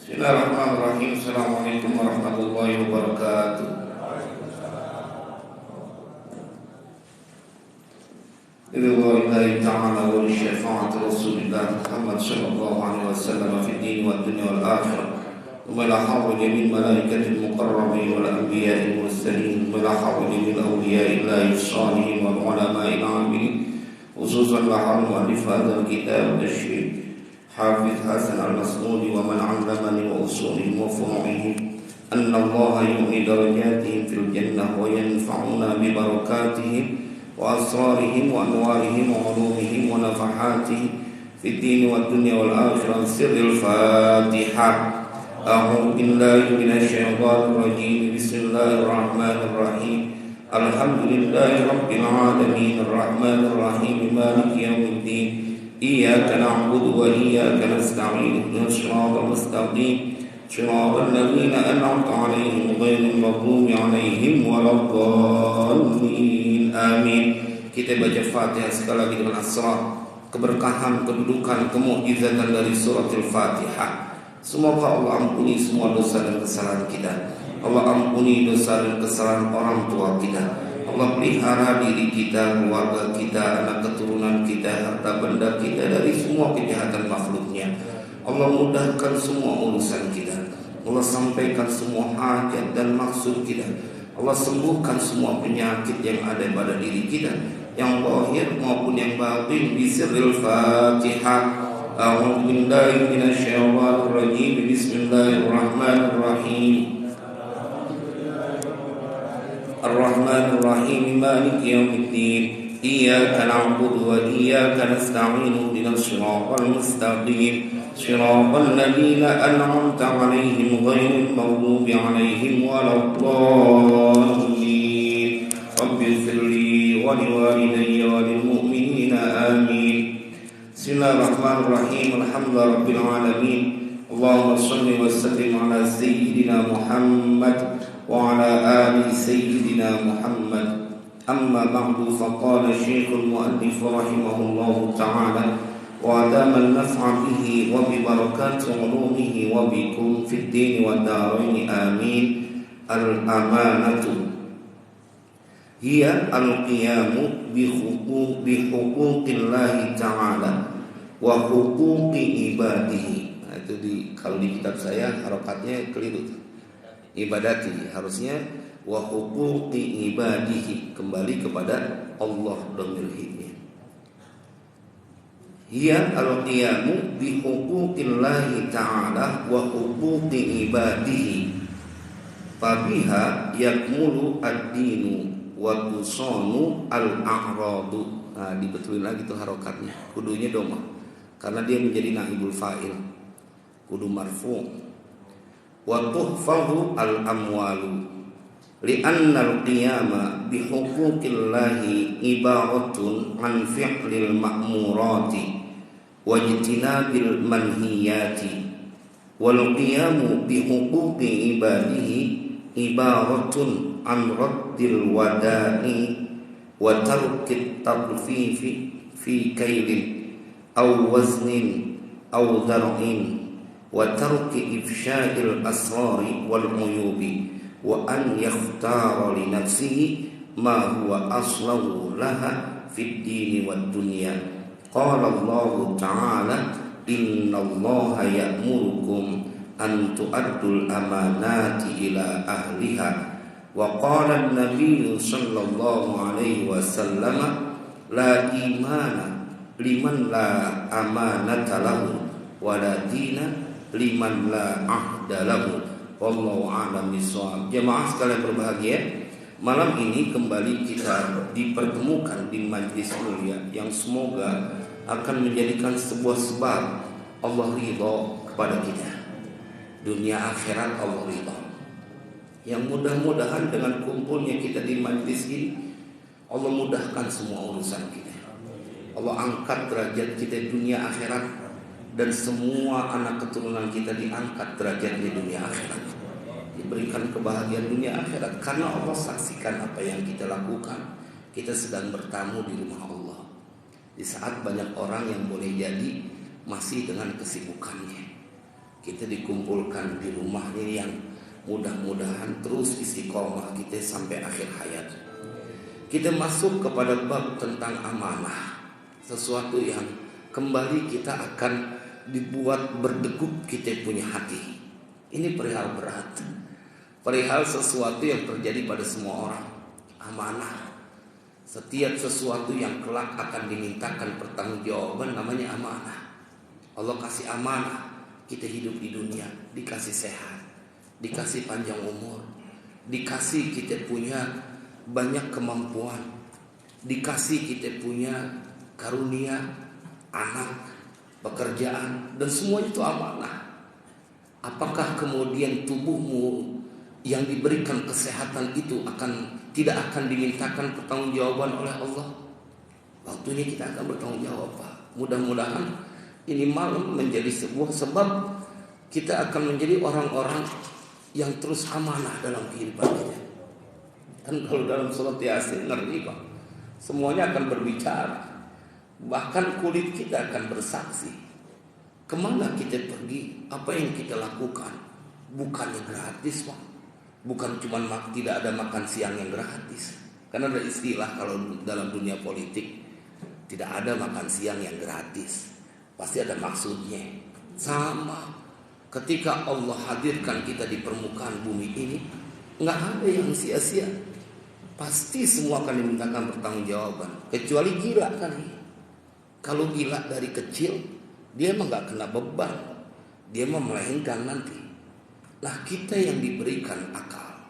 Bismillahirrahmanirrahim. Assalamualaikum warahmatullahi wabarakatuh. Billahi ta'ala wa syafa'ati Rasulillah Muhammad sallallahu alaihi wasallam fi din wa dunya wal akhirah. Wa la hawla min malaikatil muqarrabin wal anbiya'il mursalin wa la hawla min awliya'illahi as-salihin wal ulama'il 'amilin. Khususan la hawla li hadzal kitab asy-syekh Hafiz Hasan al-Mas'udi wa man 'allamani wa usulihim wa furu'ihim anna Allah yu'li darajatihim fil jannah wa yanfa'una bi barakatihim wa asrarihim wa anwarihim wa ulumihim wa nafahatihim fid din wad dunya wal akhirah. Sirrul Fatihah. A'udzu billahi minasy syaithanir rajim. Bismillahirrahmanirrahim. Alhamdulillahi rabbil alamin arrahmanir rahim maliki yaumiddin. Iyyaka na'budu wa iyyaka nasta'in. Ihdinas siratal mustaqim. Shiratal ladzina an'amta 'alaihim ghairil maghdubi 'alaihim waladdallin. Amin. Kita baca Fatihah sekali lagi dengan asrar, keberkahan, kedudukan, kemukjizatan dari suratul Fatihah. Semoga Allah ampuni semua dosa dan kesalahan kita. Allah ampuni dosa dan kesalahan orang tua kita. Allah pelihara diri kita, keluarga kita, anak keturunan kita, harta benda kita dari semua kejahatan makhluknya. Allah mudahkan semua urusan kita. Allah sampaikan semua hajat dan maksud kita. Allah sembuhkan semua penyakit yang ada pada diri kita. yang zahir maupun yang batin bisirril Fatihah. A'udzu billahi minasyaitonir rajim. Bismillahirrahmanirrahim. Ar-Rahmanir-Rahim Maliki yaumiddin. Iyyaka na'budu wa iyyaka nasta'in. Ihdinas siratal mustaqim. Shiratal ladzina an'amta 'alaihim ghairil maghdubi 'alaihim waladdallin. Rabbighfirli wa liwalidayya wa lil mu'minina amin. Bismillahirrahmanirrahim. Alhamdulillahirabbil alamin. Allahumma shalli wa sallim ala sayyidina Muhammad wa ala ali sayyidina Muhammad. Amma ba'du, faqala Syekhul Mu'allif rahimahullahu ta'ala wa adama an-naf'a bihi wa bi barakati 'ulumihi wa bikum fid din wad darain amin. Al-amanatu hiya al-qiyamu bi huquqillahi ta'ala wa huquqi ibadihi. Nah, itu kalau di kitab saya harokatnya keliru. Ibadati harusnya wa huquqi ibadihi, kembali kepada Allah dhamirnya. Hiya al-qiyamu bi huquqillahi ta'ala wa huquqi ibadihi. Fabiha yakmulu ad-dinu wa tusanu al-a'radu. Nah, dibetulin lagi tuh harokatnya. Kudunya doma, karena dia menjadi naibul fa'il. Kudu marfu'. Wa tuhfadhu al-amwalu. Li'anna al-qiyama bi huquqillahi ibaratun an fi'lil ma'murati wa ijtinabil manhiyati. Wal qiyamu bi huquqi ibadihi ibaratun an raddil wada'i wa tarkit tadfifi fi kailin aw waznin aw dar'in wa tarki ifsha'il asrari wal uyubi wa an yakhtara li nafsihi ma huwa aslahu laha fid dini wad dunya. Qala Allah ta'ala innallaha ya'murukum an tu'addul amanati ila ahliha. Wa qala an-nabiy sallallahu alaihi wasallam la imana liman la amanata lahu wa la dina liman la ahda lahu. Wallahu a'lam bishawab. Jemaah sekalian berbahagia, malam ini kembali kita dipertemukan di majlis mulia yang semoga akan menjadikan sebuah sebab Allah ridha kepada kita. Dunia akhirat Allah ridha. Yang mudah-mudahan dengan kumpulnya kita di majlis ini, Allah mudahkan semua urusan kita. Allah angkat derajat kita di dunia akhirat, dan semua anak keturunan kita diangkat derajat di dunia akhirat. Diberikan kebahagiaan dunia akhirat karena Allah saksikan apa yang kita lakukan. Kita sedang bertamu di rumah Allah di saat banyak orang yang boleh jadi masih dengan kesibukannya. Kita dikumpulkan di rumahnya yang mudah-mudahan terus istiqomah kita sampai akhir hayat. Kita masuk kepada bab tentang amanah, sesuatu yang kembali kita akan dibuat berdegup kita punya hati. Ini perihal berat, perihal sesuatu yang terjadi pada semua orang. Amanah, setiap sesuatu yang kelak akan dimintakan pertanggungjawaban namanya amanah. Allah kasih amanah kita hidup di dunia, dikasih sehat, dikasih panjang umur, dikasih kita punya banyak kemampuan, dikasih kita punya karunia anak, pekerjaan, dan semuanya itu amanah. Apakah kemudian tubuhmu yang diberikan kesehatan itu tidak akan dimintakan pertanggungjawaban oleh Allah? Waktunya kita akan bertanggung jawab, Pak. Mudah-mudahan ini malam menjadi sebuah sebab kita akan menjadi orang-orang yang terus amanah dalam kehidupan kita. Kan kalau dalam surat Yasin ngerti, Pak, semuanya akan berbicara. Bahkan kulit kita akan bersaksi. Kemana kita pergi, apa yang kita lakukan, bukannya gratis, Pak. Bukan cuma tidak ada makan siang yang gratis. Karena ada istilah kalau dalam dunia politik, tidak ada makan siang yang gratis. Pasti ada maksudnya. Sama ketika Allah hadirkan kita di permukaan bumi ini, nggak ada yang sia-sia. pasti semua akan dimintakan pertanggungjawaban, kecuali gila kan. Kalau gila dari kecil, dia emang gak kena beban, dia emang melahirkan nanti. Nah, kita yang diberikan akal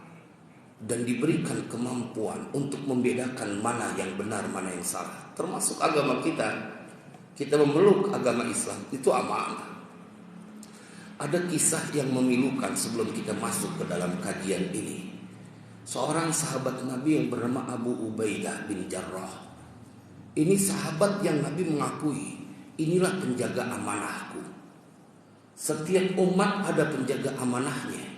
dan diberikan kemampuan untuk membedakan mana yang benar, mana yang salah, termasuk agama kita memeluk agama Islam, itu amanah. Ada kisah yang memilukan sebelum kita masuk ke dalam kajian ini. Seorang sahabat Nabi yang bernama Abu Ubaidah bin Jarrah. Ini sahabat yang Nabi mengakui, inilah penjaga amanahku. Setiap umat ada penjaga amanahnya.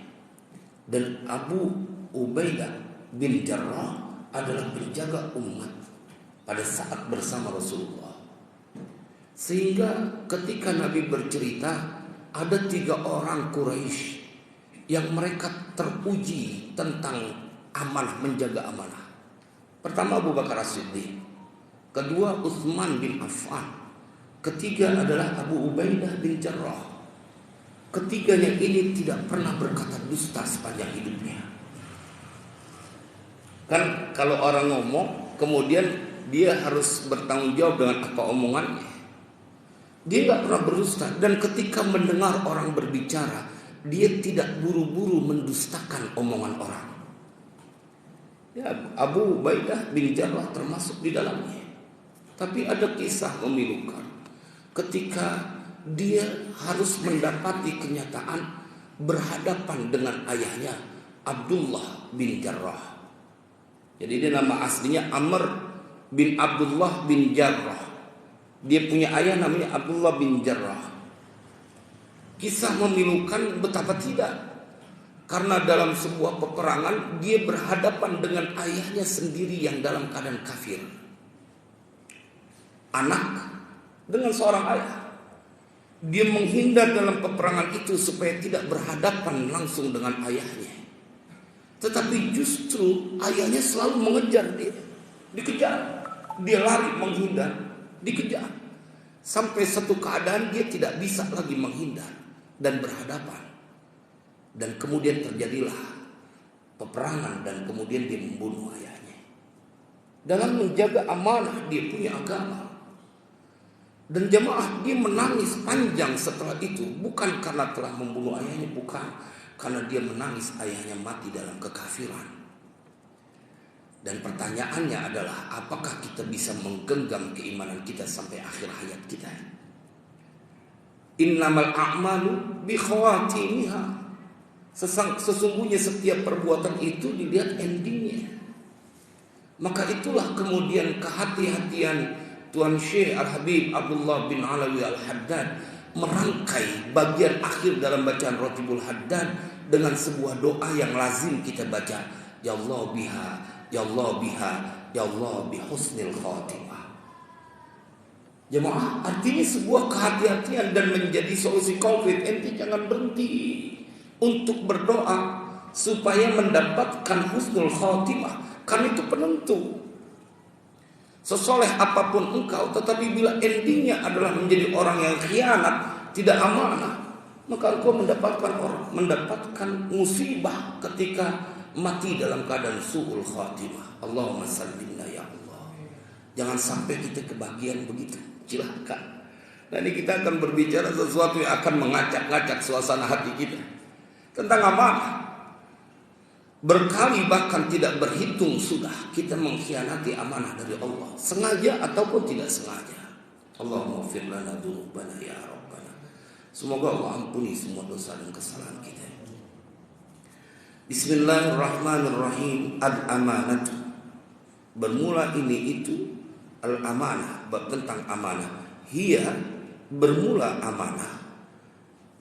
Dan Abu Ubaidah bin Jarrah adalah penjaga umat pada saat bersama Rasulullah. Sehingga ketika Nabi bercerita, ada 3 orang Quraisy yang mereka teruji tentang amanah, menjaga amanah. Pertama Abu Bakar As-Siddiq, kedua Utsman bin Affan, ketiga adalah Abu Ubaidah bin Jarrah. Ketiganya ini tidak pernah berkata dusta sepanjang hidupnya. Kan kalau orang ngomong, kemudian dia harus bertanggung jawab dengan apa omongannya. Dia gak pernah berdusta. Dan ketika mendengar orang berbicara, dia tidak buru-buru mendustakan omongan orang. Ya, Abu Ubaidah bin Jarrah termasuk di dalamnya. Tapi ada kisah memilukan ketika dia harus mendapati kenyataan berhadapan dengan ayahnya Abdullah bin Jarrah. Jadi dia nama aslinya Amr bin Abdullah bin Jarrah. Dia punya ayah namanya Abdullah bin Jarrah. Kisah memilukan betapa tidak. Karena dalam sebuah peperangan dia berhadapan dengan ayahnya sendiri yang dalam keadaan kafir. Anak dengan seorang ayah. Dia menghindar dalam peperangan itu supaya tidak berhadapan langsung dengan ayahnya. Tetapi justru ayahnya selalu mengejar dia. Dikejar. Dia lari menghindar. Dikejar. Sampai satu keadaan dia tidak bisa lagi menghindar dan berhadapan. Dan kemudian terjadilah peperangan dan kemudian dia membunuh ayahnya. Dalam menjaga amanah dia punya agama. Dan jemaah dia menangis panjang setelah itu. Bukan karena telah membunuh ayahnya, bukan. Karena dia menangis ayahnya mati dalam kekafiran. Dan pertanyaannya adalah, apakah kita bisa menggenggam keimanan kita sampai akhir hayat kita? Innamal a'malu bi khawatimiha. Sesungguhnya setiap perbuatan itu dilihat endingnya. Maka itulah kemudian kehati-hatian Tuan Syekh Al-Habib Abdullah bin Alawi Al-Haddad merangkai bagian akhir dalam bacaan Ratibul Haddad dengan sebuah doa yang lazim kita baca. Ya Allah biha, ya Allah biha, ya Allah bihusnil khatimah. Jemaah, artinya sebuah kehati-hatian dan menjadi solusi konflik. Ente jangan berhenti untuk berdoa supaya mendapatkan husnul khatimah, karena itu penentu. Sesoleh apapun engkau, tetapi bila endingnya adalah menjadi orang yang khianat, tidak amanah, maka engkau mendapatkan musibah ketika mati dalam keadaan su'ul khatimah. Allahumma sallimna ya Allah. Jangan sampai kita kebagian begitu. Silakan. Nah, ini kita akan berbicara sesuatu yang akan mengacak-ngacak suasana hati kita tentang amanah. Berkali bahkan tidak berhitung sudah kita mengkhianati amanah dari Allah, sengaja ataupun tidak sengaja. Allahumma ighfir lana dzunubana ya Rabbana. Semoga Allah ampuni semua dosa dan kesalahan kita. Bismillahirrahmanirrahim. Al-amanatu. Bermula ini itu al-amanah, bab tentang amanah. Hiya, bermula amanah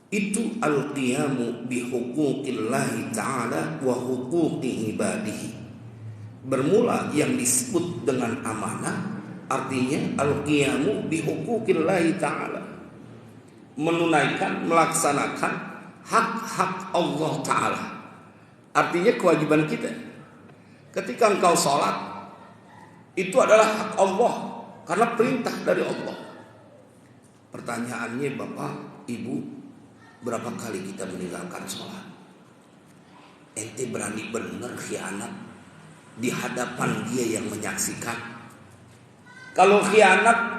itu al-qiyamu bi huquqillahi ta'ala wa huquqi ibadihi. Bermula yang disebut dengan amanah artinya al-qiyamu bi huquqillahi ta'ala, menunaikan, melaksanakan hak-hak Allah Ta'ala. Artinya kewajiban kita. Ketika engkau sholat, itu adalah hak Allah karena perintah dari Allah. Pertanyaannya Bapak, Ibu, berapa kali kita meninggalkan sholat? Ente berani benar khianat? di hadapan dia yang menyaksikan. Kalau khianat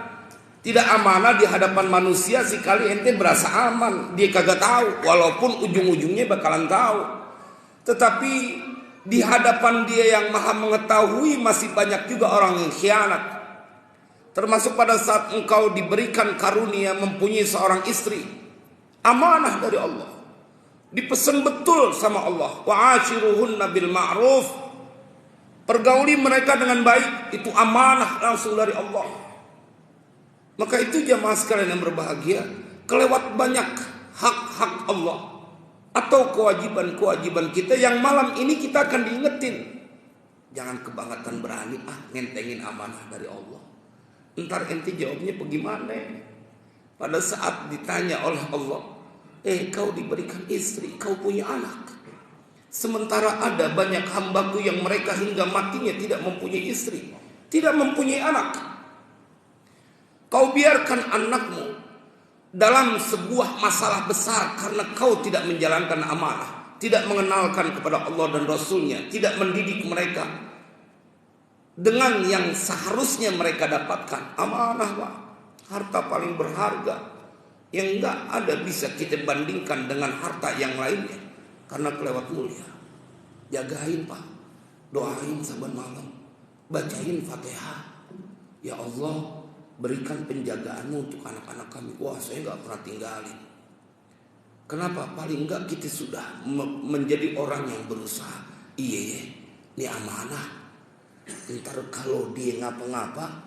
tidak amanah di hadapan manusia, sekali ente berasa aman, dia kagak tahu, walaupun ujung-ujungnya bakalan tahu. Tetapi di hadapan dia yang maha mengetahui masih banyak juga orang yang khianat. Termasuk pada saat engkau diberikan karunia mempunyai seorang istri, amanah dari Allah, dipesan betul sama Allah, wa'ashiruhunna bil ma'ruf, pergauli mereka dengan baik, itu amanah langsung dari Allah. Maka itu jamaah sekalian yang berbahagia, kelewat banyak hak-hak Allah atau kewajiban-kewajiban kita yang malam ini kita akan diingetin. Jangan kebangetan berani ngentengin amanah dari Allah. Ntar ente jawabnya bagaimana? Pada saat ditanya oleh Allah, kau diberikan istri, kau punya anak. Sementara ada banyak hambaku yang mereka hingga matinya tidak mempunyai istri, tidak mempunyai anak. Kau biarkan anakmu dalam sebuah masalah besar karena kau tidak menjalankan amanah, tidak mengenalkan kepada Allah dan Rasulnya, tidak mendidik mereka dengan yang seharusnya mereka dapatkan. Amanah, Pak, harta paling berharga yang enggak ada bisa kita bandingkan dengan harta yang lainnya karena kelewat mulia. Jagain, Pak, doain saban malam, bacain Fatihah. Ya Allah, berikan penjagaanmu untuk anak-anak kami. Wah, saya enggak pernah tinggalin. Kenapa? Paling enggak kita sudah menjadi orang yang berusaha. Iya, ini amanah. Ntar kalau dia ngapa-ngapa,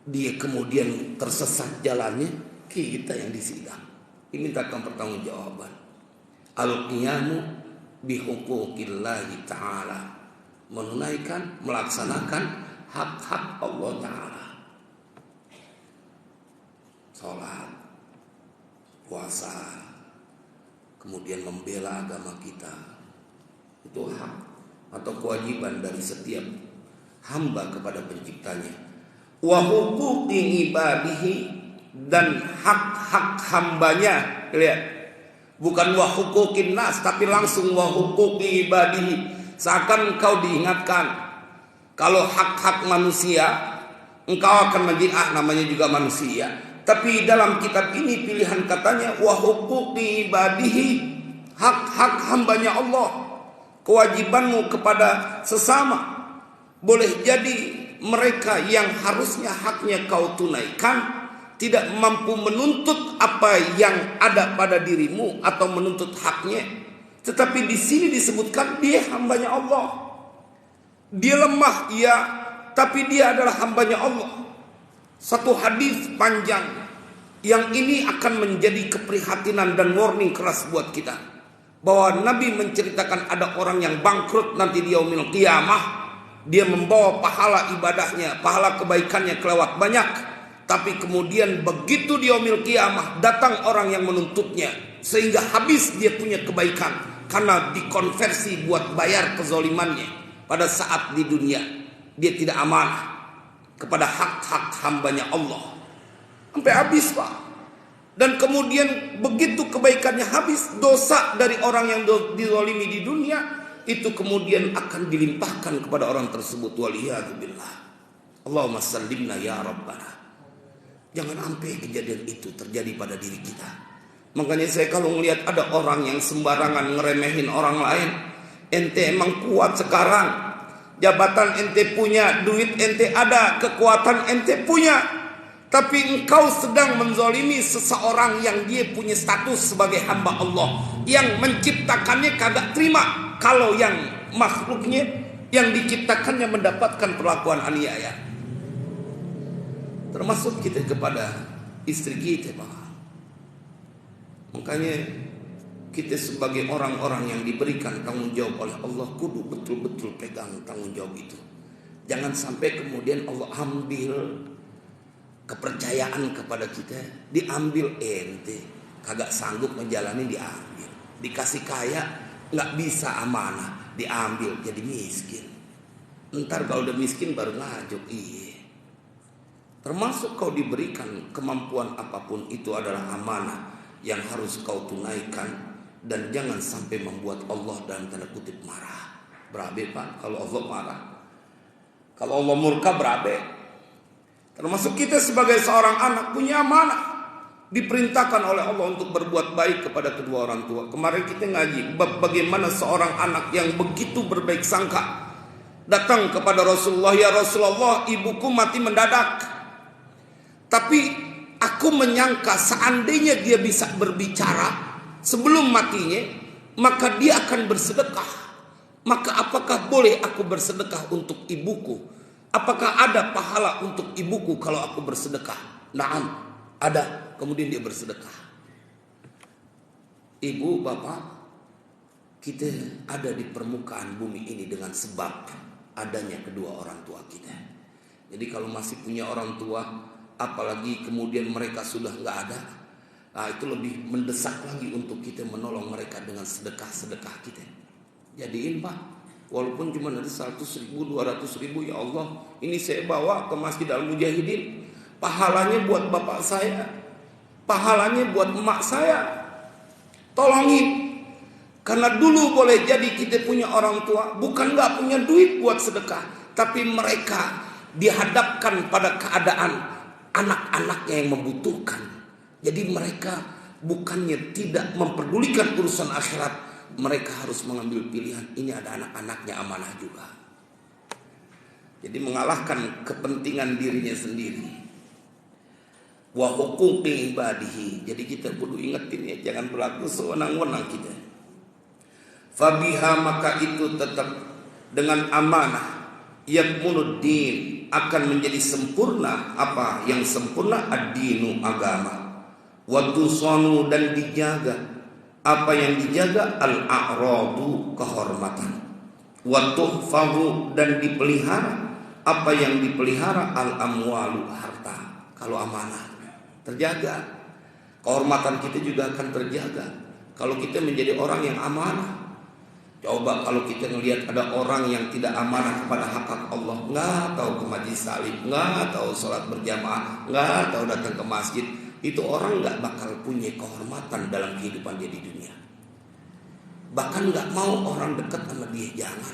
dia kemudian tersesat jalannya, kita yang disidang, dimintakan pertanggungjawaban. Al-qiyamu bihuquqillahi ta'ala, menunaikan, melaksanakan hak-hak Allah Ta'ala. Sholat, puasa, kemudian membela agama kita, itu hak atau kewajiban dari setiap hamba kepada penciptanya. Wa huquqi ibadihi, dan hak-hak hambanya. Lihat, bukan wa huquqin nas, tapi langsung wa huquqi ibadihi. Seakan engkau diingatkan, kalau hak-hak manusia engkau akan menjadi namanya juga manusia. Tapi dalam kitab ini pilihan katanya wa huquqi ibadihi, hak-hak hambanya Allah, kewajibanmu kepada sesama. Boleh jadi mereka yang harusnya haknya kau tunaikan tidak mampu menuntut apa yang ada pada dirimu atau menuntut haknya. Tetapi di sini disebutkan dia hambanya Allah. Dia lemah, ya, tapi dia adalah hambanya Allah. Satu hadis panjang yang ini akan menjadi keprihatinan dan warning keras buat kita, bahwa Nabi menceritakan ada orang yang bangkrut nanti di yaumil qiyamah. Dia membawa pahala ibadahnya, pahala kebaikannya kelewat banyak, tapi kemudian begitu di yaumil qiyamah datang orang yang menuntutnya sehingga habis dia punya kebaikan karena dikonversi buat bayar kezolimannya pada saat di dunia. Dia tidak amanah kepada hak-hak hambanya Allah sampai habis, Pak. Dan kemudian begitu kebaikannya habis, dosa dari orang yang dizalimi di dunia itu kemudian akan dilimpahkan kepada orang tersebut. Waliyadzubillah. Allahumma sallimna ya Rabbana. Jangan sampai kejadian itu terjadi pada diri kita. Makanya saya kalau melihat ada orang yang sembarangan ngeremehin orang lain, ente emang kuat sekarang, jabatan ente punya, duit ente ada, kekuatan ente punya, tapi engkau sedang menzalimi seseorang yang dia punya status sebagai hamba Allah, yang menciptakannya kagak terima kalau yang makhluknya yang diciptakannya mendapatkan perlakuan aniaya. Termasuk kita kepada istri kita, Pak. Makanya kita sebagai orang-orang yang diberikan tanggung jawab oleh Allah kudu betul-betul pegang tanggung jawab itu. Jangan sampai kemudian Allah ambil kepercayaan kepada kita, diambil ente, kagak sanggup menjalani, diambil. Dikasih kaya, nggak bisa amanah, diambil jadi miskin. Ntar kalau udah miskin baru ngajuk. Iya. Termasuk kau diberikan kemampuan apapun, itu adalah amanah yang harus kau tunaikan, dan jangan sampai membuat Allah dalam tanda kutip marah. Berabe, Pak, kalau Allah marah. Kalau Allah murka berabe. Termasuk kita sebagai seorang anak punya amanah. Diperintahkan oleh Allah untuk berbuat baik kepada kedua orang tua. Kemarin kita ngaji bagaimana seorang anak yang begitu berbaik sangka datang kepada Rasulullah, ya Rasulullah, ibuku mati mendadak. Tapi aku menyangka seandainya dia bisa berbicara sebelum matinya, maka dia akan bersedekah. Maka apakah boleh aku bersedekah untuk ibuku? Apakah ada pahala untuk ibuku kalau aku bersedekah? Naam, ada. Kemudian dia bersedekah. Ibu, bapak, kita ada di permukaan bumi ini dengan sebab adanya kedua orang tua kita. Jadi kalau masih punya orang tua, apalagi kemudian mereka sudah nggak ada, nah itu lebih mendesak lagi untuk kita menolong mereka dengan sedekah-sedekah kita. Jadiin Pak, walaupun cuma ada 100.000, 200.000, ya Allah, ini saya bawa ke Masjid Al-Mujahidin. Pahalanya buat bapak saya, pahalanya buat emak saya. Tolongin. Karena dulu boleh jadi kita punya orang tua bukan nggak punya duit buat sedekah, tapi mereka dihadapkan pada keadaan anak-anaknya yang membutuhkan. Jadi mereka bukannya tidak memperdulikan urusan akhirat, mereka harus mengambil pilihan, ini ada anak-anaknya, amanah juga. Jadi mengalahkan kepentingan dirinya sendiri. Wa huquqi ibadihi. Jadi kita perlu ingetin ya, jangan berlaku sewenang-wenang kita. Fabiha, maka itu tetap dengan amanah, yakmunuddin, akan menjadi sempurna. Apa yang sempurna? Ad-dinu, agama. Wa tusanu, dan dijaga. Apa yang dijaga? Al-a'radu, kehormatan. Wa tuhfazu, dan dipelihara. Apa yang dipelihara? Al-amwalu, harta. Kalau amanah terjaga, kehormatan kita juga akan terjaga. Kalau kita menjadi orang yang amanah. Coba kalau kita melihat ada orang yang tidak amanah kepada hak Allah, nggak tahu ke majlis taklim, nggak tahu sholat berjamaah, nggak tahu datang ke masjid, itu orang nggak bakal punya kehormatan dalam kehidupan dia di dunia. Bahkan nggak mau orang dekat sama dia, jangan.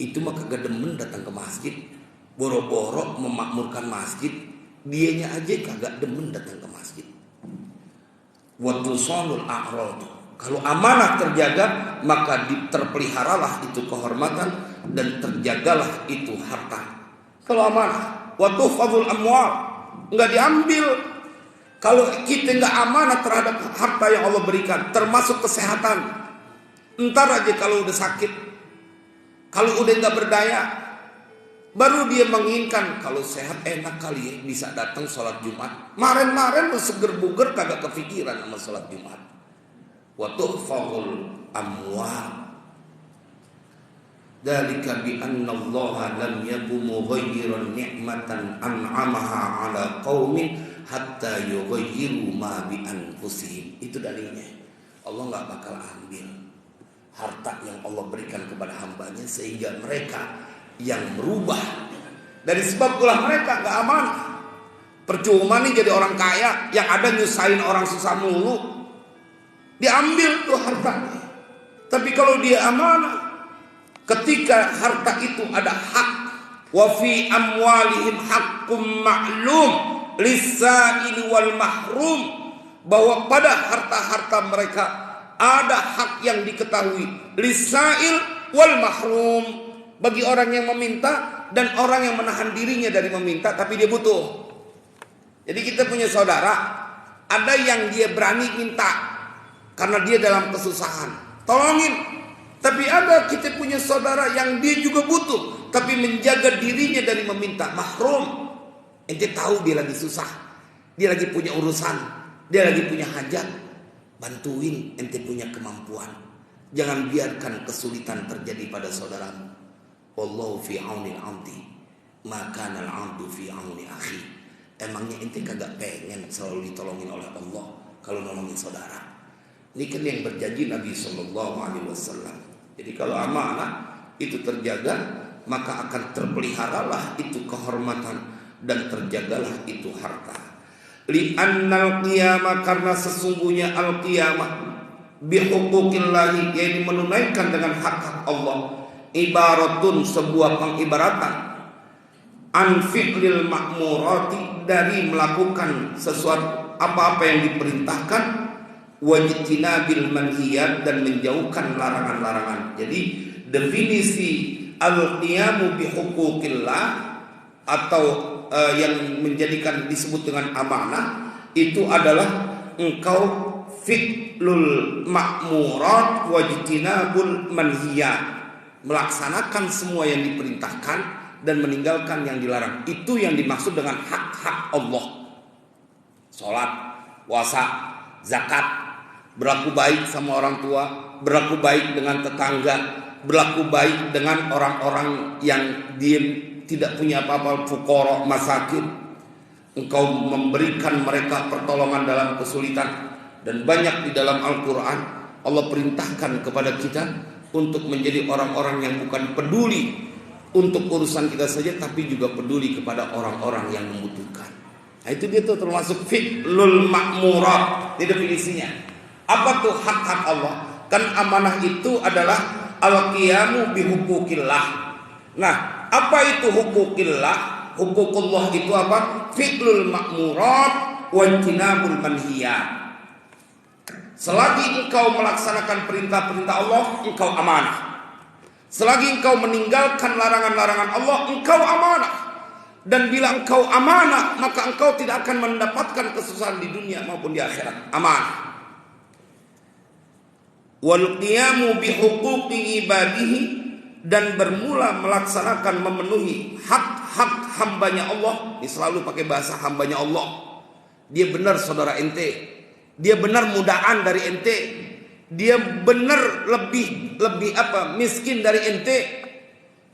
Itu mah kagak demen datang ke masjid, boro-boro memakmurkan masjid, dianya aja kagak demen datang ke masjid. Wa tusanul a'rad. Kalau amanah terjaga, maka terpeliharalah itu kehormatan dan terjagalah itu harta. Kalau amanah, wa tuhfazul amwal, enggak diambil. Kalau kita enggak amanah terhadap harta yang Allah berikan, termasuk kesehatan. Entar aja kalau udah sakit, kalau udah enggak berdaya, baru dia menginginkan kalau sehat enak kali ya bisa datang sholat Jumat. Maren-maren lu seger buger kagak kepikiran sama sholat Jumat. Wa tuhfazul amwal. Dzalika bi anna Allah lam yakum mughayyiran ni'matan an'amaha 'ala qaumin hatta yughayyiru ma bi anfusihim. Itu dalilnya. Allah enggak bakal ambil harta yang Allah berikan kepada hambanya sehingga mereka yang merubah. Dari sebab itulah mereka enggak amanah. Percuma nih jadi orang kaya yang ada nyusahin orang susah mulu. Diambil tuh hartanya. Tapi kalau dia amanah, ketika harta itu ada hak, wa fi amwalihim haqqum ma'lum lis-sa'ili wal mahrum, bahwa pada harta-harta mereka ada hak yang diketahui, lis-sa'il wal mahrum, bagi orang yang meminta dan orang yang menahan dirinya dari meminta tapi dia butuh. Jadi kita punya saudara, ada yang dia berani minta karena dia dalam kesusahan, tolongin. Tapi ada kita punya saudara yang dia juga butuh, tapi menjaga dirinya dari meminta, mahrum. Ente tahu dia lagi susah, dia lagi punya urusan, dia lagi punya hajat, bantuin ente punya kemampuan. Jangan biarkan kesulitan terjadi pada saudaramu. Wallahu fi aunil abdi, maka nal abdu fi auni akhi. Emangnya ente kagak pengen selalu ditolongin oleh Allah kalau nolongin saudara? Ini kan yang berjanji Nabi SAW. Jadi kalau amanah itu terjaga, maka akan terpeliharalah itu kehormatan dan terjagalah itu harta. Li'annal qiyamah, karena sesungguhnya al-qiyamah bihuquqillahi, yaitu menunaikan dengan hak-hak Allah, ibaratun, sebuah pengibaratan, an fi'lil ma'murati, dari melakukan sesuatu apa-apa yang diperintahkan, wajtinabil manhiyat, dan menjauhkan larangan-larangan. Jadi definisi al-qiyamu bihuquqillah atau yang menjadikan disebut dengan amanah itu adalah engkau fi'lul ma'murat wajtinabul manhiyat, melaksanakan semua yang diperintahkan dan meninggalkan yang dilarang. Itu yang dimaksud dengan hak-hak Allah. Salat, puasa, zakat, berlaku baik sama orang tua, berlaku baik dengan tetangga, berlaku baik dengan orang-orang yang dia tidak punya apa-apa, fuqara, masakin. Engkau memberikan mereka pertolongan dalam kesulitan. Dan banyak di dalam Al-Quran Allah perintahkan kepada kita untuk menjadi orang-orang yang bukan peduli untuk urusan kita saja, tapi juga peduli kepada orang-orang yang membutuhkan. Nah, itu dia tuh termasuk fi'lul ma'murat di definisinya. Apa tuh hak-hak Allah? Kan amanah itu adalah al-qiyamu bihuquqillah. Nah, apa itu huquqillah? Huququllah itu apa? Fi'lul ma'murat wa ijtinabul manhiyat. Selagi engkau melaksanakan perintah-perintah Allah, engkau amanah. Selagi engkau meninggalkan larangan-larangan Allah, engkau amanah. Dan bila engkau amanah, maka engkau tidak akan mendapatkan kesusahan di dunia maupun di akhirat. Amanah. Wal qiyamu bihuquqi ibadihi, dan bermula melaksanakan memenuhi hak-hak hambanya Allah. Ini selalu pakai bahasa hambanya Allah. Dia benar saudara ente, dia benar mudaan dari ente, dia benar lebih miskin dari ente.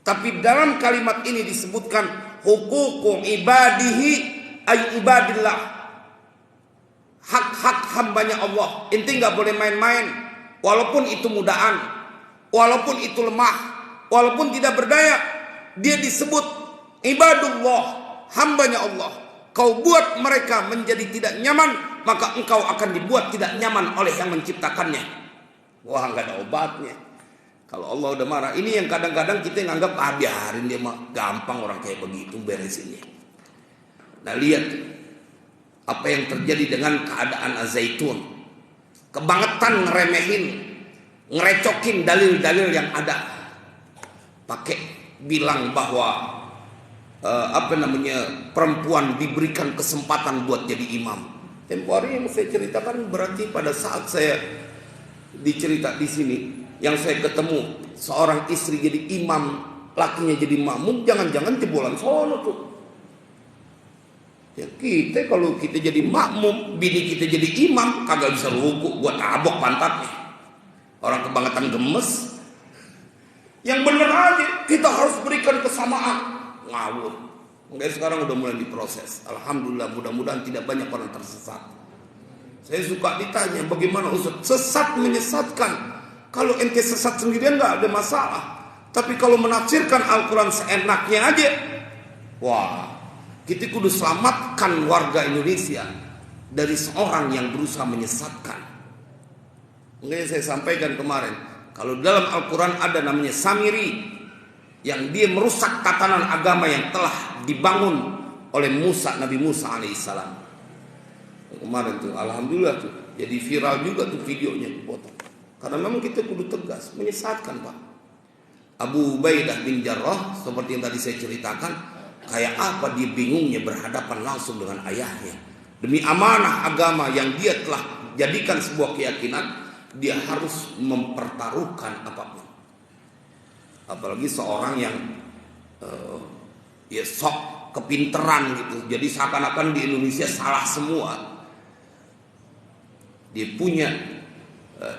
Tapi dalam kalimat ini disebutkan huququ ibadihi ay ibadillah, hak-hak hambanya Allah. Ente nggak boleh main-main, walaupun itu mudaan, walaupun itu lemah, walaupun tidak berdaya, dia disebut ibadullah, hambanya Allah. Kau buat mereka menjadi tidak nyaman, maka engkau akan dibuat tidak nyaman oleh yang menciptakannya. Wah, nggak ada obatnya. Kalau Allah udah marah, ini yang kadang-kadang kita nganggap biarin dia mah, gampang orang kayak begitu beresinnya. Nah, lihat apa yang terjadi dengan keadaan Az-Zaitun. Kebangetan ngeremehin, ngerecokin dalil-dalil yang ada. Pakai bilang bahwa perempuan diberikan kesempatan buat jadi imam. Tempo hari yang saya ceritakan berarti pada saat saya dicerita di sini, yang saya ketemu seorang istri jadi imam, lakinya jadi makmum, jangan-jangan jebolan sono tuh. Ya kita kalau kita jadi makmum, bini kita jadi imam, kagak bisa ruku, buat tabok pantatnya. Orang kebangetan gemes. Yang bener aja, kita harus berikan kesamaan. Ngawur. Mungkin sekarang udah mulai diproses. Alhamdulillah, mudah-mudahan tidak banyak orang tersesat. Saya suka ditanya, bagaimana Ustaz? Sesat menyesatkan. Kalau ente sesat sendirian nggak ada masalah. Tapi kalau menafsirkan Al-Quran seenaknya aja, wah, kita kudu selamatkan warga Indonesia dari seorang yang berusaha menyesatkan. Mungkin saya sampaikan kemarin, kalau dalam Al-Quran ada namanya Samiri, yang dia merusak tatanan agama yang telah dibangun oleh Nabi Musa alaihissalam. Kemarin tuh, alhamdulillah tuh, jadi viral juga tuh videonya dipotong. Karena memang kita kudu tegas, menyesatkan Pak. Abu Ubaidah bin Jarrah, seperti yang tadi saya ceritakan, kayak apa dia bingungnya berhadapan langsung dengan ayahnya. Demi amanah agama yang dia telah jadikan sebuah keyakinan, dia harus mempertaruhkan apapun. Apalagi seorang yang ya sok kepinteran gitu, jadi seakan-akan di Indonesia salah semua. Dia punya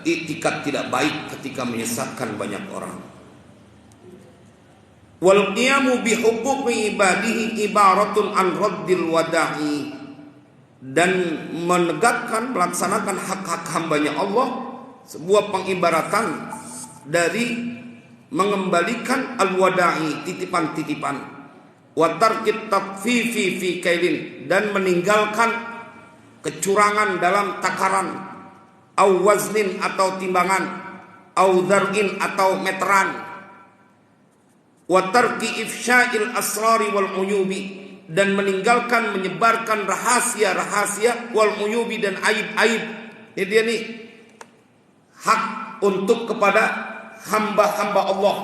itikat tidak baik ketika menyesatkan banyak orang. Wal qiyamu bi huquqi ibadihi ibaratun an raddil wada'i, dan menegakkan melaksanakan hak-hak hambanya Allah sebuah pengibaratan dari mengembalikan al-wada'i, titipan-titipan, wa tarkit tatfifi fi kailin, dan meninggalkan kecurangan dalam takaran, au waznin atau timbangan, au dzar'in atau meteran. wa tarki ifsya'il asrari wal uyubi, dan meninggalkan menyebarkan rahasia-rahasia wal uyubi, dan aib-aib. Ini dia nih hak untuk kepada hamba-hamba Allah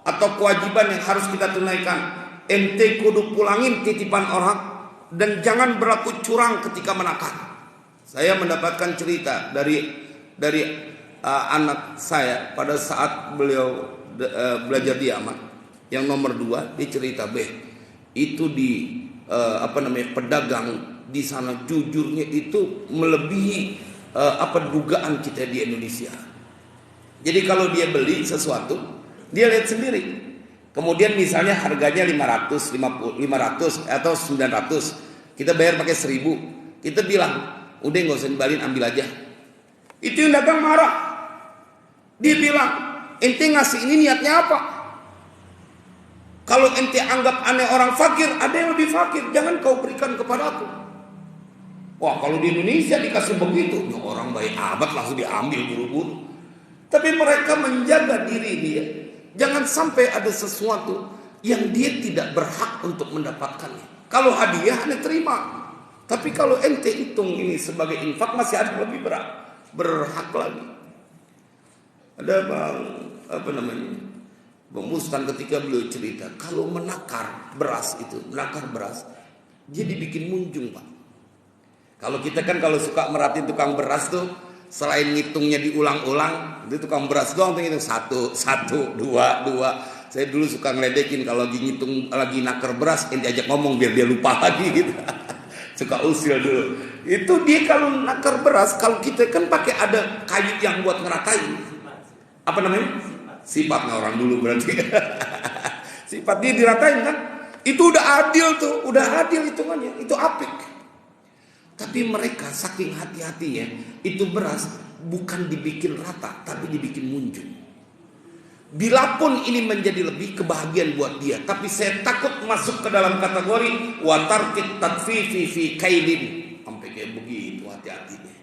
atau kewajiban yang harus kita tunaikan. Ente kudu pulangin titipan orang dan jangan berlaku curang ketika menakar. Saya mendapatkan cerita dari anak saya pada saat beliau belajar di Yaman. Yang nomor 2, dia cerita, itu di pedagang di sana jujurnya itu melebihi dugaan kita di Indonesia. Jadi kalau dia beli sesuatu, dia lihat sendiri. Kemudian misalnya harganya 500 atau 900, kita bayar pakai 1000. Kita bilang, udah nggak usah dibalin, ambil aja. Itu yang dagang marah. Dia bilang, ente ngasih ini niatnya apa? Kalau ente anggap aneh orang fakir, ada yang lebih fakir, jangan kau berikan kepadaku. Wah, kalau di Indonesia dikasih begitu, ya orang baik abad langsung diambil buru-buru. Tapi mereka menjaga diri dia. Jangan sampai ada sesuatu yang dia tidak berhak untuk mendapatkannya. Kalau hadiah, ente terima. Tapi kalau ente hitung ini sebagai infak, masih ada lebih berhak lagi. Ada Bang Mustan ketika beliau cerita, kalau menakar beras, dia dibikin munjung, Pak. Kalau kita kan kalau suka merhatiin tukang beras tuh, selain ngitungnya diulang-ulang, itu tukang beras doang tuh ngitung 1, 2. Saya dulu suka ngeledekin kalau lagi ngitung, lagi nakar beras, ente ajak ngomong biar dia lupa lagi gitu. Suka usil dulu. Itu dia kalau nakar beras, kalau kita kan pakai ada kayu yang buat ngeratain. Apa namanya? Sifatnya orang dulu berarti. Sifat dia diratain kan? Itu udah adil tuh, udah adil hitungannya, itu apik. Tapi mereka saking hati-hatinya, itu beras bukan dibikin rata, tapi dibikin munjung. Bilapun ini menjadi lebih kebahagiaan buat dia, tapi saya takut masuk ke dalam kategori watarkit tadfifi fi kailin. Sampai kayak begitu hati-hatinya.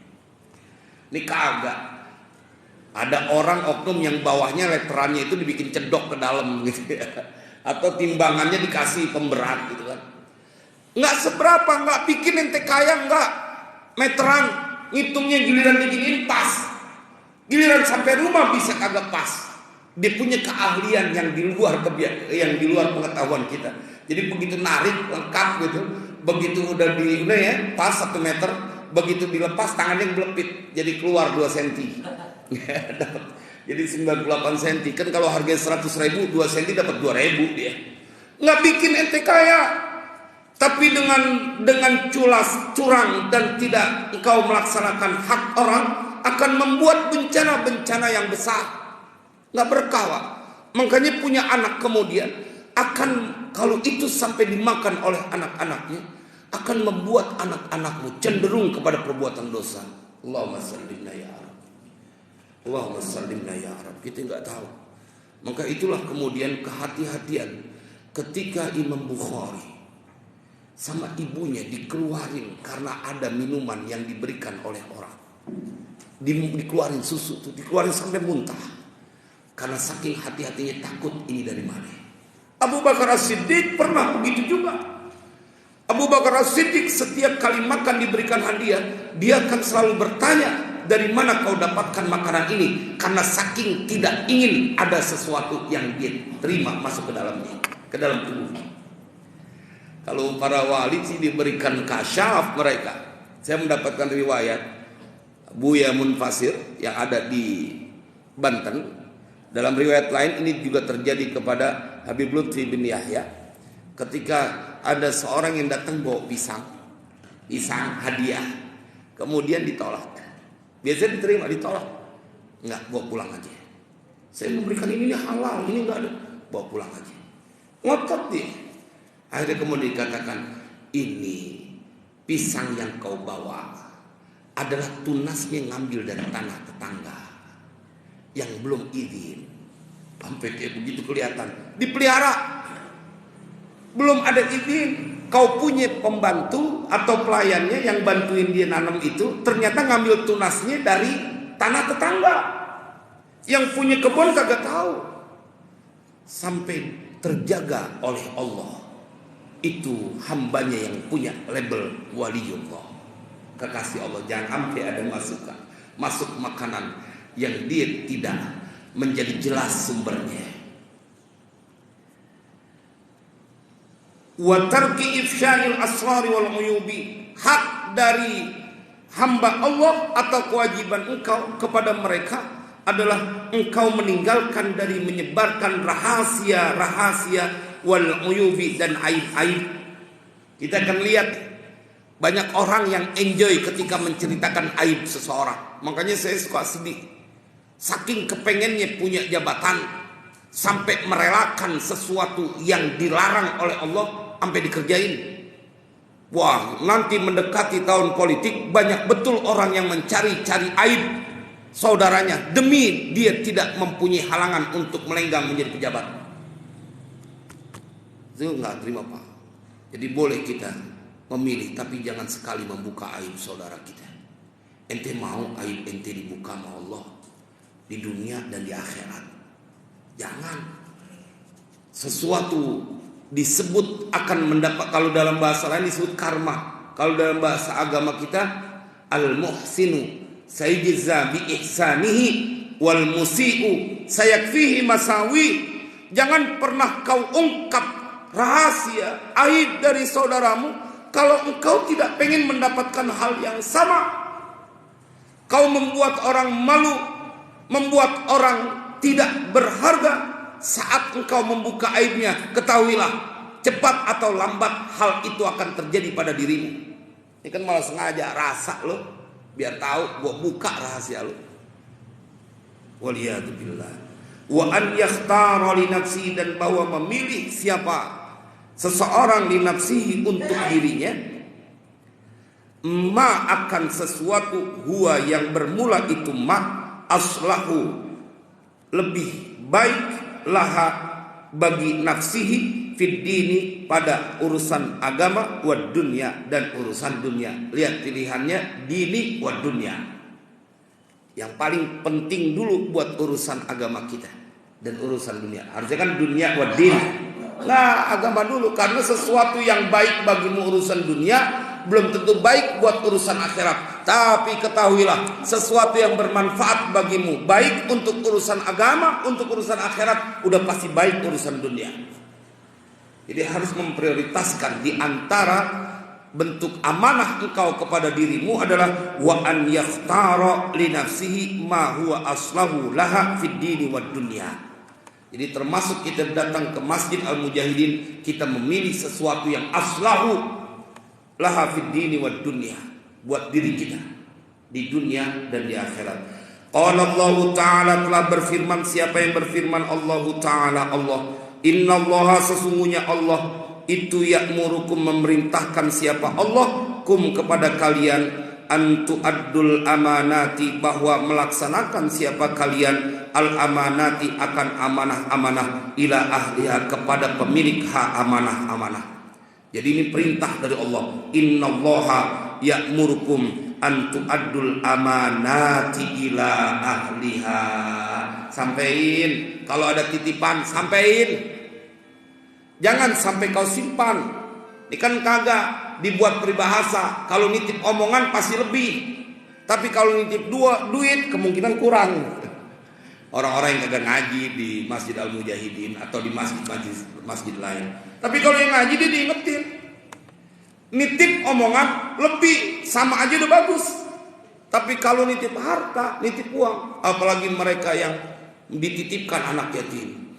Ini kagak. Ada orang oknum yang bawahnya letterannya itu dibikin cedok ke dalam gitu ya. Atau timbangannya dikasih pemberat gitu kan. Nggak seberapa, nggak bikin ente kaya, nggak meteran, ngitungnya giliran diginiin pas, giliran sampai rumah bisa kagak pas. Dia punya keahlian yang di luar pengetahuan kita. Jadi begitu narik lengkap gitu, begitu udah ya pas 1 meter, begitu dilepas tangannya belepit, jadi keluar 2 cm. Jadi 98 cm kan, kalau harganya 100.000, 2 cm dapat 2.000 dia. Nggak bikin ente kaya. Tapi dengan curang dan tidak engkau melaksanakan hak orang, akan membuat bencana-bencana yang besar. Nggak berkah. Makanya punya anak kemudian akan, kalau itu sampai dimakan oleh anak-anaknya, akan membuat anak-anakmu cenderung kepada perbuatan dosa. Allahumma sallimna ya Arab. Allahumma sallimna ya Arab. Kita nggak tahu. Maka itulah kemudian kehati-hatian ketika Imam Bukhari sama ibunya dikeluarin karena ada minuman yang diberikan oleh orang. Dikeluarin susu tuh, dikeluarin sampai muntah. Karena saking hati-hatinya takut ini dari mana. Abu Bakar As-Siddiq pernah begitu juga. Abu Bakar As-Siddiq setiap kali makan diberikan hadiah, dia akan selalu bertanya, dari mana kau dapatkan makanan ini? Karena saking tidak ingin ada sesuatu yang dia terima masuk ke dalamnya, ke dalam tubuhnya. Kalau para wali sih diberikan kasyaf mereka. Saya mendapatkan riwayat Buya Munfasir yang ada di Banten. Dalam riwayat lain ini juga terjadi kepada Habib Lutfi bin Yahya. Ketika ada seorang yang datang bawa pisang hadiah, kemudian ditolak. Biasanya diterima, ditolak. Enggak, bawa pulang aja. Saya memberikan ini halal, ini enggak ada. Bawa pulang aja. Ngotot dia. Akhirnya kemudian dikatakan, ini pisang yang kau bawa adalah tunasnya ngambil dari tanah tetangga yang belum izin. Sampai kayak begitu kelihatan. Dipelihara. Belum ada izin. Kau punya pembantu atau pelayannya yang bantuin dia nanam itu, ternyata ngambil tunasnya dari tanah tetangga. Yang punya kebun kagak tahu. Sampai terjaga oleh Allah. Itu hambanya yang punya label waliullah, kekasih Allah. Jangan sampai ada masuk makanan yang dia tidak menjadi jelas sumbernya. Wa tarki ifsya'il asrari wal uyubi, hak dari hamba Allah atau kewajiban engkau kepada mereka adalah engkau meninggalkan dari menyebarkan rahasia-rahasia wal uyubi, dan aib-aib. Kita akan lihat banyak orang yang enjoy ketika menceritakan aib seseorang. Makanya saya suka sedih, saking kepengennya punya jabatan sampai merelakan sesuatu yang dilarang oleh Allah sampai dikerjain. Wah, nanti mendekati tahun politik banyak betul orang yang mencari-cari aib saudaranya demi dia tidak mempunyai halangan untuk melenggang menjadi pejabat. Itu nggak terima, Pak. Jadi boleh kita memilih, tapi jangan sekali membuka aib saudara kita. Ente mau aib ente dibuka sama Allah di dunia dan di akhirat? Jangan. Sesuatu disebut akan mendapat, kalau dalam bahasa lain disebut karma. Kalau dalam bahasa agama kita, al-muhsinu sayajza bi ihsanihi wal musii'u sayakfihi masawi. Jangan pernah kau ungkap rahasia aib dari saudaramu kalau engkau tidak pengen mendapatkan hal yang sama. Kau membuat orang malu, membuat orang tidak berharga. Saat engkau membuka aibnya, ketahuilah cepat atau lambat hal itu akan terjadi pada dirimu. Ini kan malah sengaja rasa lo, biar tahu gua buka rahasia lo. Waliyadzubillah. Wa an yakhtara li nafsi, dan bahwa memilih siapa seseorang li nafsihi untuk dirinya, ma akan sesuatu huwa yang bermula itu ma aslahu lebih baik laha bagi nafsihi fid dini pada urusan agama wa dunya dan urusan dunia. Lihat pilihannya, dini wa dunya. Yang paling penting dulu buat urusan agama kita dan urusan dunia. Harusnya kan dunia wa din. Nah, agama dulu, karena sesuatu yang baik bagimu urusan dunia belum tentu baik buat urusan akhirat. Tapi ketahuilah, sesuatu yang bermanfaat bagimu baik untuk urusan agama, untuk urusan akhirat, udah pasti baik urusan dunia. Jadi harus memprioritaskan di antara bentuk amanah engkau kepada dirimu adalah wa an yakhtara li nafsihi ma huwa aslahu laha fid dini wad dunya. Jadi termasuk kita datang ke Masjid Al-Mujahidin, kita memilih sesuatu yang aslahu laha fid dini wad dunya, buat diri kita di dunia dan di akhirat. Qala Allah Ta'ala, telah berfirman, siapa yang berfirman? Allah Ta'ala, Allah, innallaha, sesungguhnya Allah itu ya'murukum, memerintahkan siapa? Allah kum, kepada kalian, antu addul amanati, bahwa melaksanakan siapa kalian al amanati, akan amanah-amanah, ila ahliha, kepada pemilik hak amanah-amanah. Jadi ini perintah dari Allah. Innallaha ya'murukum antu addul amanati ila ahliha. Sampein, kalau ada titipan sampein. Jangan sampai kau simpan. Ini kan kagak dibuat peribahasa, kalau nitip omongan pasti lebih, tapi kalau nitip duit kemungkinan kurang. Orang-orang yang kagak ngaji di Masjid Al-Mujahidin atau di masjid lain, tapi kalau yang ngaji dia diingetin, nitip omongan lebih sama aja udah bagus. Tapi kalau nitip harta, nitip uang, apalagi mereka yang dititipkan anak yatim,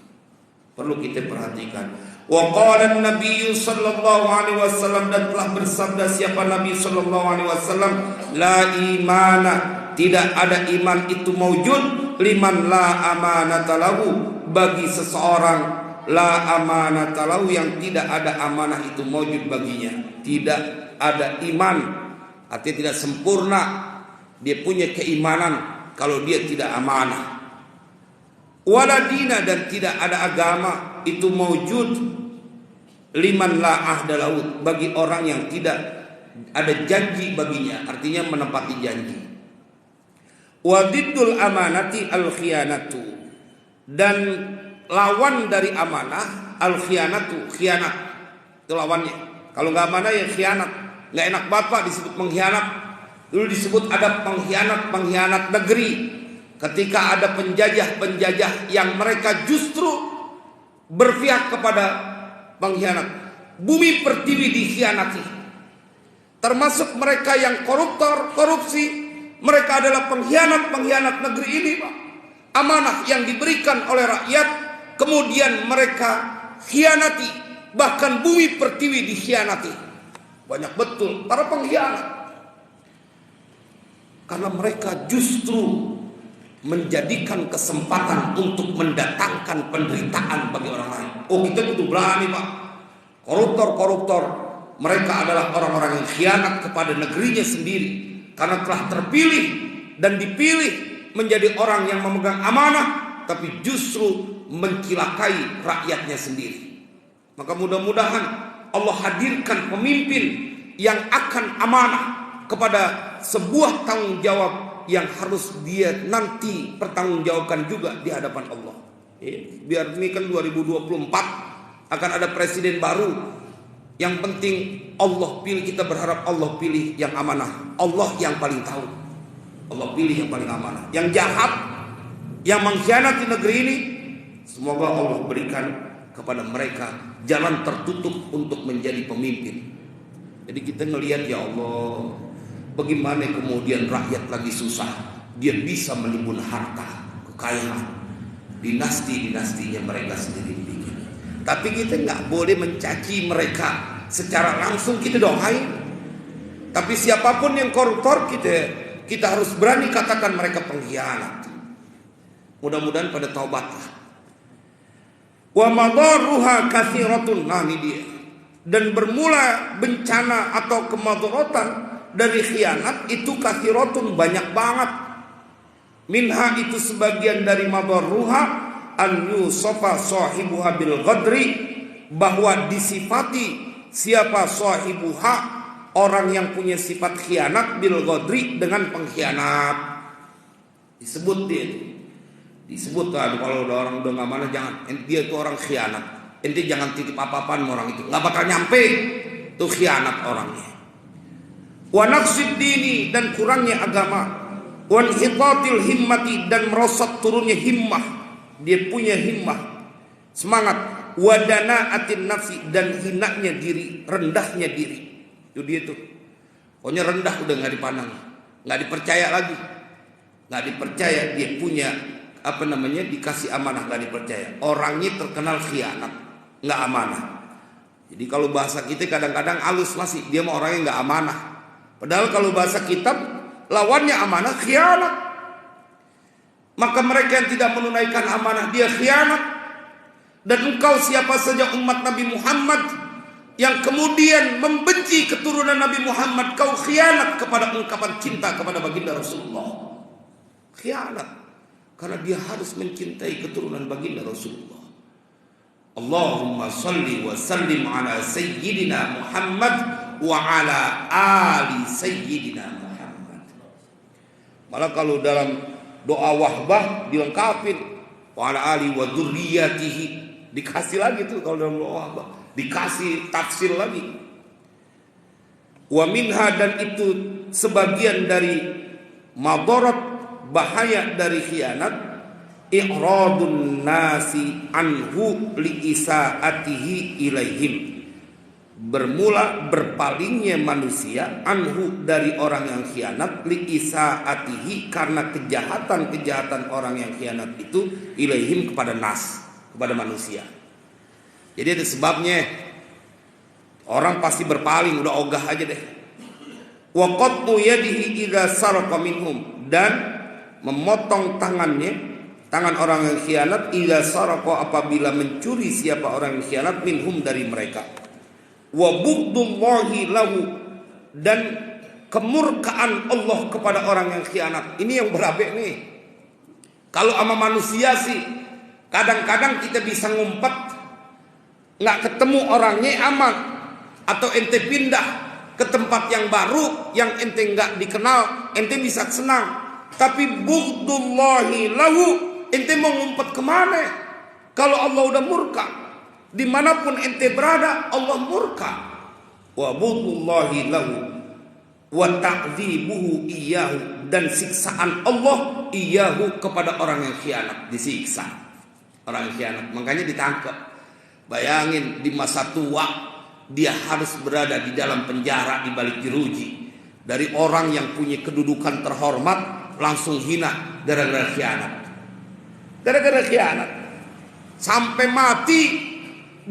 perlu kita perhatikan. Wa qala an-nabiy sallallahu alaihi wasallam, dan telah bersabda siapa Nabi sallallahu alaihi wasallam, la imana, tidak ada iman itu maujud, liman la amanata lahu, bagi seseorang la amanata lahu, yang tidak ada amanah itu maujud baginya. Tidak ada iman, artinya tidak sempurna dia punya keimanan kalau dia tidak amanah. Wala dina, dan tidak ada agama itu maujud, liman la ahda lahu, bagi orang yang tidak ada janji baginya, artinya menepati janji. Wadiddul amanati al khiyanatu, dan lawan dari amanah Al-khianatu, khianat itu lawannya. Kalau nggak amanah ya khianat. Nggak enak bapak disebut pengkhianat. Dulu disebut ada pengkhianat negeri. Ketika ada penjajah yang mereka justru berpihak kepada pengkhianat. Bumi pertiwi dikhianati. Termasuk mereka yang korupsi. Mereka adalah pengkhianat negeri ini, Pak. Amanah yang diberikan oleh rakyat, kemudian mereka khianati. Bahkan bumi pertiwi dikhianati. Banyak betul para pengkhianat. Karena mereka justru menjadikan kesempatan untuk mendatangkan penderitaan bagi orang lain. Oh, kita itu berani, Pak. Koruptor mereka adalah orang-orang yang khianat kepada negerinya sendiri karena telah terpilih dan dipilih menjadi orang yang memegang amanah, tapi justru mencelakai rakyatnya sendiri. Maka mudah-mudahan Allah hadirkan pemimpin yang akan amanah kepada sebuah tanggung jawab yang harus dia nanti pertanggungjawabkan juga di hadapan Allah. Biar ini kan 2024 akan ada presiden baru. Yang penting Allah pilih, kita berharap Allah pilih yang amanah. Allah yang paling tahu. Allah pilih yang paling amanah. Yang jahat, yang mengkhianati negeri ini, semoga Allah berikan kepada mereka jalan tertutup untuk menjadi pemimpin. Jadi kita ngelihat, ya Allah, bagaimana kemudian rakyat lagi susah, dia bisa menimbun harta, kekayaan, dinasti-dinastinya mereka sendiri bikin. Tapi kita nggak boleh mencaci mereka secara langsung, kita doain. Tapi siapapun yang koruptor, kita harus berani katakan mereka pengkhianat. Mudah-mudahan pada taubatlah. Wa madarruha katsiratun, nah ini dia. Dan bermula bencana atau kemadharatan dari khianat itu katsiratun, banyak banget. Minha itu sebagian dari madarruha an yusafa sahibuha bil ghadri, bahwa disifati siapa sahibuha, orang yang punya sifat khianat, bil ghadri, dengan pengkhianat. Disebut dia, disebut kalau ada orang udah nggak mana, jangan, dia itu orang khianat, ente jangan titip apa-apaan orang itu, nggak bakal nyampe, itu khianat orangnya. Wa naqsid dini, dan kurangnya agama, wa hitatil himmati, dan merosot turunnya himmah, dia punya himmah, semangat, wadana atin nafsi, dan hinanya diri, rendahnya diri. Itu dia tuh, pokoknya rendah udah nggak dipandang, nggak dipercaya lagi, nggak dipercaya. Dia punya dikasih amanah nggak dipercaya. Orangnya terkenal khianat, nggak amanah. Jadi kalau bahasa kita kadang-kadang halus masih, dia mau orangnya nggak amanah. Padahal kalau bahasa kitab lawannya amanah, khianat. Maka mereka yang tidak menunaikan amanah, dia khianat. Dan engkau siapa saja umat Nabi Muhammad yang kemudian membenci keturunan Nabi Muhammad, kau khianat kepada ungkapan cinta kepada baginda Rasulullah. Khianat, karena dia harus mencintai keturunan baginda Rasulullah. Allahumma salli wa sallim ala sayyidina Muhammad wa ala ali sayyidina Muhammad. Malah kalau dalam doa wahbah dilengkapin wa ala ali wa dzurriyyatihi, dikasih lagi tuh kalau dalam doa wahbah, dikasih tafsir lagi. Wa minha, dan itu sebagian dari madarat, bahaya dari khianat, i'radun nasi anhu li isaatihi ilaihim, bermula berpalingnya manusia anhu dari orang yang khianat, li isaatihi, karena kejahatan orang yang khianat itu, ilaihim, kepada nas, kepada manusia. Jadi ada sebabnya. Orang pasti berpaling, udah ogah aja deh. Wa qattu yadihi idza sarqa minhum, dan memotong tangan orang yang khianat, idza sarqa, apabila mencuri siapa orang yang khianat, minhum, dari mereka. Wa bughdullahi lahu, dan kemurkaan Allah kepada orang yang khianat. Ini yang berabe nih. Kalau sama manusia sih kadang-kadang kita bisa ngumpet, nggak ketemu orangnya, aman. Atau ente pindah ke tempat yang baru yang ente nggak dikenal, ente bisa senang. Tapi bughdullahi lahu, ente mau ngumpet kemana? Kalau Allah udah murka, Dimanapun ente berada, Allah murka. Wa budullahi lahu wa ta'dzibuhu iyyahu, dan siksaan Allah iyyahu kepada orang yang khianat, disiksa orang yang khianat, makanya ditangkap. Bayangin di masa tua dia harus berada di dalam penjara di balik jeruji. Dari orang yang punya kedudukan terhormat langsung hina gara-gara khianat. Gara-gara khianat sampai mati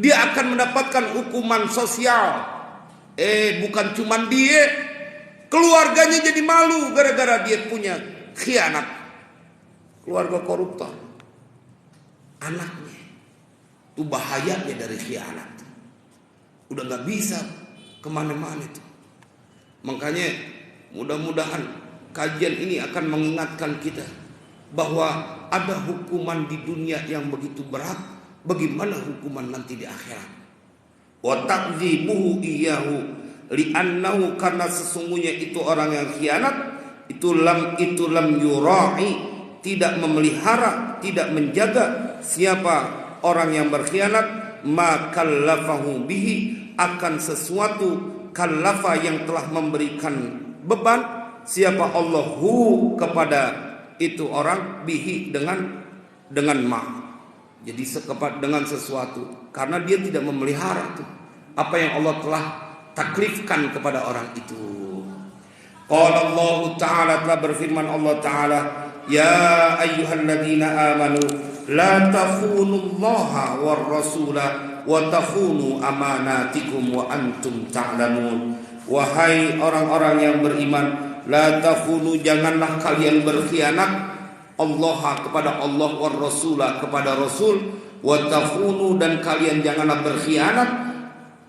dia akan mendapatkan hukuman sosial. Bukan cuman dia, keluarganya jadi malu gara-gara dia punya khianat. Keluarga koruptor, anaknya, itu bahayanya dari khianat. Udah gak bisa kemana-mana itu. Makanya mudah-mudahan kajian ini akan mengingatkan kita bahwa ada hukuman di dunia yang begitu berat. Bagaimana hukuman nanti di akhirat? Wa ta'dzibuhu iyyahu li'annahu, karena sesungguhnya itu orang yang khianat itu lam yura'i, tidak memelihara, tidak menjaga. Siapa orang yang berkhianat, ma kallafahu bihi, akan sesuatu kallafa yang telah memberikan beban. Siapa Allahu kepada itu orang, bihi dengan ma, jadi dengan sesuatu, karena dia tidak memelihara tuh apa yang Allah telah taklifkan kepada orang itu. Qala Allah Ta'ala, telah berfirman Allah Ta'ala, ya ayyuhalladzina amanu la takhunullaha war rasula wa takhunu amanatikum wa antum ta'lamun. Wahai orang-orang yang beriman, la takhunu, janganlah kalian berkhianat Allah kepada Allah, war rasula kepada Rasul, wa takhunu, dan kalian janganlah berkhianat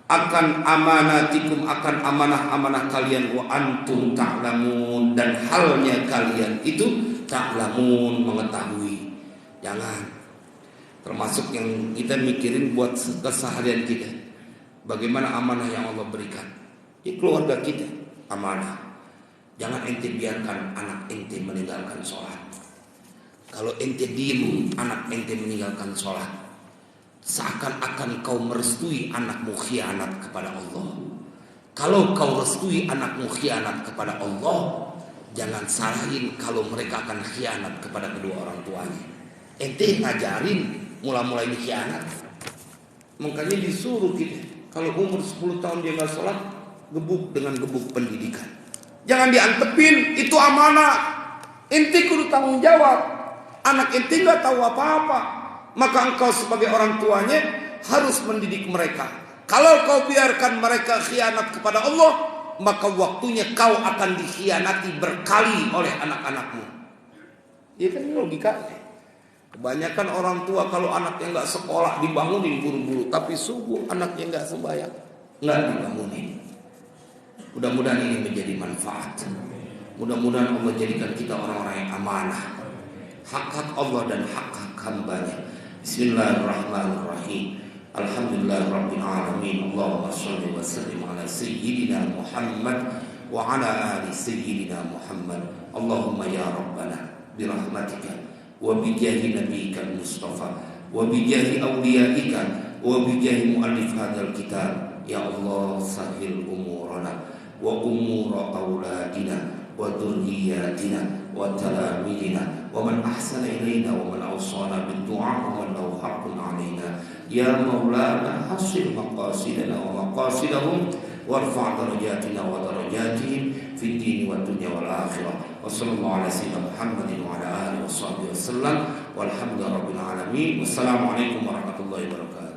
akan amanatikum, akan amanah-amanah kalian, wa antum ta'lamun, dan halnya kalian itu ta'lamun, mengetahui. Jangan. Termasuk yang kita mikirin buat keseharian kita, bagaimana amanah yang Allah berikan. Keluarga kita amanah. Jangan ente biarkan anak ente meninggalkan sholat. Kalau ente diem, anak ente meninggalkan sholat, seakan-akan kau merestui anakmu khianat kepada Allah. Kalau kau restui anakmu khianat kepada Allah, jangan salahin kalau mereka akan khianat kepada kedua orang tuanya. Ente ngajarin mula-mula ini khianat. Makanya disuruh kita, kalau umur 10 tahun dia gak sholat, gebuk dengan gebuk pendidikan. Jangan diantepin, itu amanah. Ente kudu tanggung jawab. Anak ente gak tahu apa-apa, maka engkau sebagai orang tuanya harus mendidik mereka. Kalau kau biarkan mereka khianat kepada Allah, maka waktunya kau akan dikhianati berkali oleh anak-anakmu. Ini kan logikanya. Kebanyakan orang tua kalau anaknya gak sekolah dibangunin buru-buru, tapi subuh anaknya gak sembahyang, gak dibangunin. Mudah-mudahan ini menjadi manfaat. Mudah-mudahan Allah jadikan kita orang-orang yang amanah, hak-hak Allah dan hak-hak hambanya. Bismillahirrahmanirrahim. Alhamdulillahirabbil alamin. Allahumma shalli wa sallim ala sayyidina Muhammad wa ala ali sayyidina Muhammad. Allahumma ya rabbana birahmatika wa bijahi nabiyyika al-mustafa wa bijahi awliyaika wa bijahi muallif hadzal kitab, ya Allah sahil umurana wa umura auladina wa dhurriyyatina wa talamidina wa man ahsana ilayna wa man awsana bid-du'a wa man lahu haqqun alaina, ya maulana hasil maqasidana wa maqasidahum warfa' darajatina wa darajatihim fid din wa dunya wal akhirah. Wa sallallahu ala sayyidina Muhammadin wa ala alihi wa sahbihi wasallam walhamdulillahi rabbil alamin. Wassalamu alaikum warahmatullahi wabarakatuh.